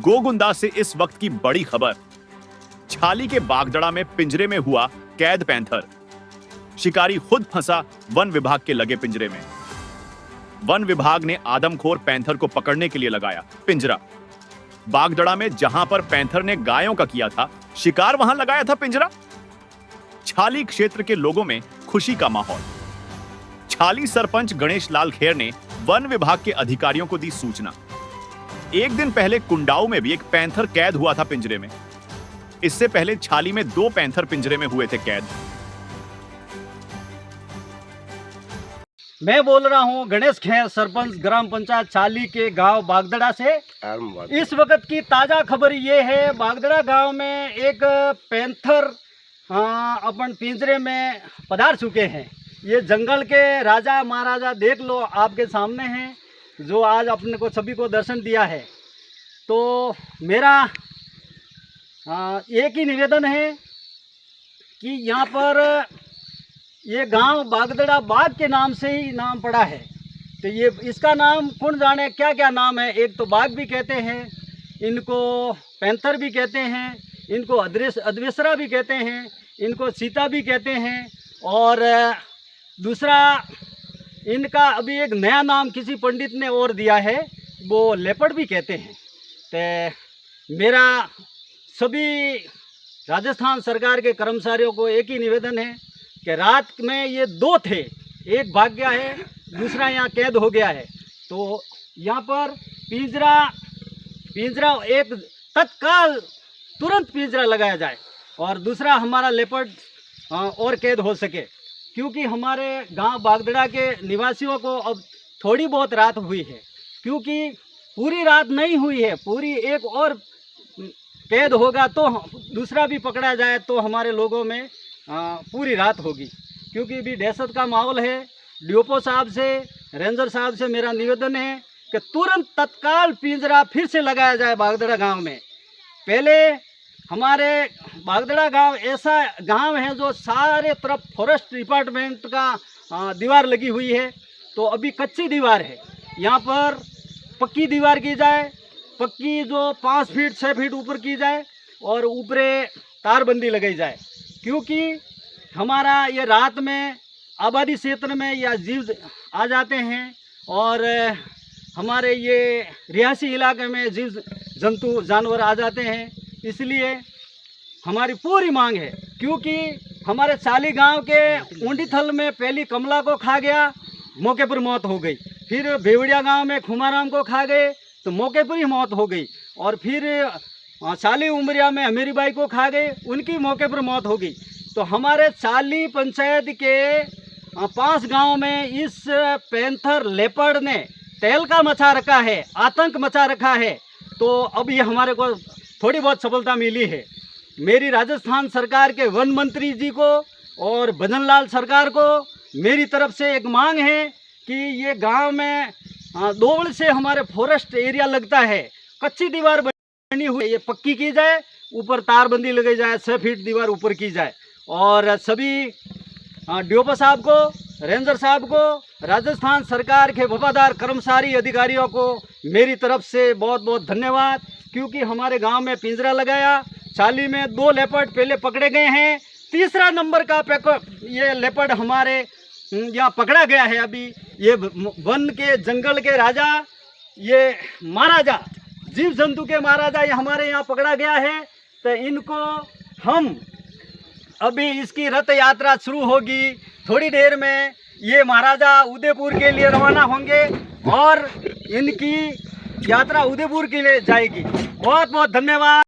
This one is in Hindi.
गोगुंदा से इस वक्त की बड़ी खबर। छाली के बागदड़ा में पिंजरे में हुआ कैद पैंथर। शिकारी खुद फंसा वन विभाग के लगे पिंजरे में। वन विभाग ने आदमखोर पैंथर को पकड़ने के लिए लगाया पिंजरा। बागदड़ा में जहां पर पैंथर ने गायों का किया था शिकार, वहां लगाया था पिंजरा। छाली क्षेत्र के लोगों में खुशी का माहौल। छाली सरपंच गणेश लाल खेर ने वन विभाग के अधिकारियों को दी सूचना। एक दिन पहले कुंडाऊ में भी एक पैंथर कैद हुआ था पिंजरे में। इससे पहले छाली में 2 पैंथर पिंजरे में हुए थे कैद। मैं बोल रहा हूं गणेश खेर, सरपंच ग्राम पंचायत छाली के गांव बागदड़ा से। इस वक्त की ताज़ा खबर ये है, बागदड़ा गांव में एक पैंथर अपन पिंजरे में पधार चुके हैं। ये जंगल के राजा महाराजा देख लो, आपके सामने हैं, जो आज अपने को सभी को दर्शन दिया है। तो मेरा एक ही निवेदन है कि यहाँ पर ये गांव बागदड़ा बाग के नाम से ही नाम पड़ा है। तो ये इसका नाम कौन जाने क्या क्या नाम है। एक तो बाघ भी कहते हैं, इनको पैंथर भी कहते हैं, इनको अदवेसरा भी कहते हैं, इनको सीता भी कहते हैं, और दूसरा इनका अभी एक नया नाम किसी पंडित ने और दिया है, वो लेपर्ड भी कहते हैं। तो मेरा सभी राजस्थान सरकार के कर्मचारियों को एक ही निवेदन है कि रात में ये 2 थे, एक भाग गया है, दूसरा यहाँ कैद हो गया है। तो यहाँ पर पिंजरा एक तत्काल तुरंत पिंजरा लगाया जाए, और दूसरा हमारा लेपर्ड और कैद हो सके, क्योंकि हमारे गांव बागदड़ा के निवासियों को अब थोड़ी बहुत रात हुई है, क्योंकि पूरी रात नहीं हुई है। पूरी एक और कैद होगा तो दूसरा भी पकड़ा जाए तो हमारे लोगों में पूरी रात होगी, क्योंकि भी दहशत का माहौल है। डीओपो साहब से, रेंजर साहब से मेरा निवेदन है कि तुरंत तत्काल पिंजरा फिर से लगाया जाए बागदड़ा गांव में। पहले हमारे बागदड़ा गांव ऐसा गांव है जो सारे तरफ फॉरेस्ट डिपार्टमेंट का दीवार लगी हुई है, तो अभी कच्ची दीवार है। यहाँ पर पक्की दीवार की जाए, पक्की जो 5 फीट 6 फीट ऊपर की जाए, और ऊपरे तारबंदी लगाई जाए, क्योंकि हमारा ये रात में आबादी क्षेत्र में या जीव आ जाते हैं, और हमारे ये रिहायशी इलाके में जीव जंतु जानवर आ जाते हैं। इसलिए हमारी पूरी मांग है, क्योंकि हमारे छाली गांव के ऊंडीथल में पहली कमला को खा गया, मौके पर मौत हो गई। फिर भेवड़िया गांव में खुमाराम को खा गए तो मौके पर ही मौत हो गई, और फिर छाली उमरिया में हमेरी बाई को खा गए, उनकी मौके पर मौत हो गई। तो हमारे छाली पंचायत के 5 गाँव में इस पैंथर लेपर्ड ने तहलका मचा रखा है, आतंक मचा रखा है। तो अब ये हमारे को थोड़ी बहुत सफलता मिली है। मेरी राजस्थान सरकार के वन मंत्री जी को और भजनलाल सरकार को मेरी तरफ से एक मांग है कि ये गांव में 2 वर्ष से हमारे फॉरेस्ट एरिया लगता है, कच्ची दीवार बनी हुई, ये पक्की की जाए, ऊपर तारबंदी लगाई जाए, 6 फीट दीवार ऊपर की जाए। और सभी डीओपो साहब को, रेंजर साहब को, राजस्थान सरकार के वफादार कर्मचारी अधिकारियों को मेरी तरफ से बहुत बहुत धन्यवाद, क्योंकि हमारे गांव में पिंजरा लगाया। छाली में 2 लेपर्ड पहले पकड़े गए हैं, तीसरा नंबर का ये लेपर्ड हमारे यहाँ पकड़ा गया है। अभी ये वन के जंगल के राजा, ये महाराजा, जीव जंतु के महाराजा, ये हमारे यहाँ पकड़ा गया है। तो इनको हम अभी इसकी रथ यात्रा शुरू होगी थोड़ी देर में। ये महाराजा उदयपुर के लिए रवाना होंगे और इनकी यात्रा उदयपुर के लिए जाएगी। बहुत बहुत धन्यवाद।